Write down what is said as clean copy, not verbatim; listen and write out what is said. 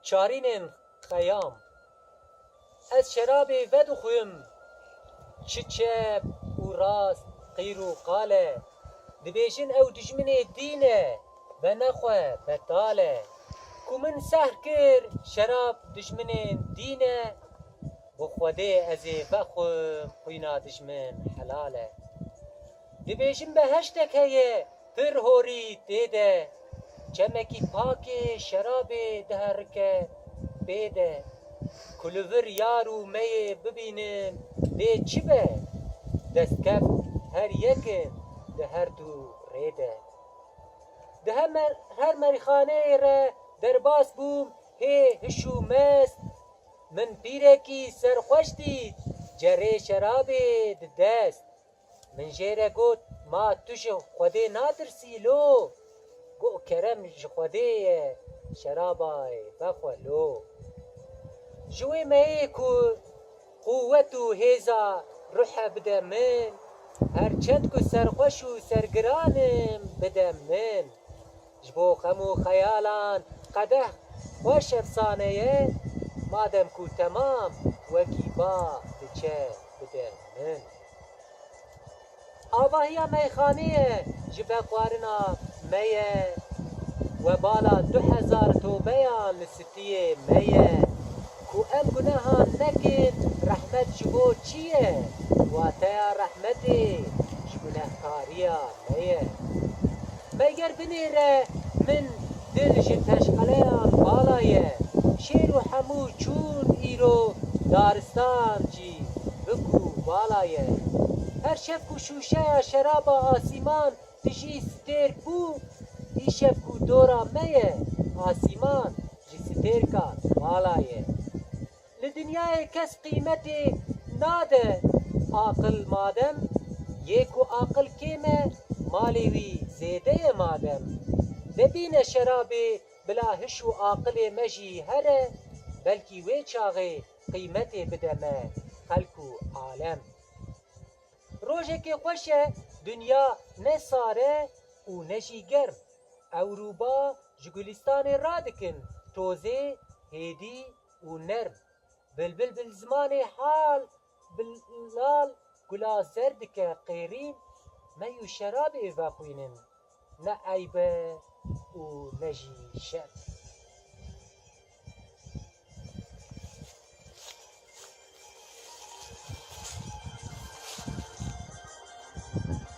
çarînên xeyam. Ez şerabê vedixwim, çi çep û rast, qîr û qale. Dibêjin ew dijminê dîn e, venexwe betal e. Ku min sehr kir, şerab dijminên dîn e. Bi Xwedê ez ê vexwim, xwîna dijmin helal e. Dibêjin beheştek heye, pir horî tê de. Çemekî pakê şerabê diherike pê de. Ku li vir yar û meyê bibînim, bê çi be? Destkef her yekin di her du rê de. Di her merîxaneyê re derbas bûm, hê hiş û mest. Min pîrekî serxweş dît, cerê şerabê di dest. Min jê re got, ma tu ji Xwedê natirsî lo? Got kerem ji Xwedê ye, şerabê vexwe lo. Ji wê meyê ku quwet û hêza ruhe bide min, her çend ku serxweş û sergiranim bide min. Ji bo xem û xeyalan qedeh xweş efsane ye, madem ku temam wekî ba diçe bide min. Avahiya meyxaneyê ji vexwarina me ye, webala 2000 tobeyan li stiyê me ye. Ku em gunehan nekin, rehmet ji bo çi ye? Wateya rehmetê ji gunehkariya me ye. Meger binêre min dil ji teşqeleyan bala ye. Şêr û hemû çûn îro daristan jî biku bala ye. Her şev ku şûşeya şeraba asîman dijî stêrk bû, îşev ku dora me ye, asîman ji stêrka bala ye. Li dinyayê kes qîmetê nade aqil madem, yê ku aqil kêm e, malê wî zêde ye madem. Nebîne şerabê bila hiş û aqilê me jî here, belkî wê çaxê qîmetê bide me xelk û alem. Rojekê xweş e, dunya ne sar e û ne jî germ. Ewrûba ji gulistanê radikin, tozê, hêdî û nerm. Bilbil bi zimanê hal, bilal gula zer dike qêrîn. Mey û şerabê vexwînin, ne eyb e û ne jî şerm.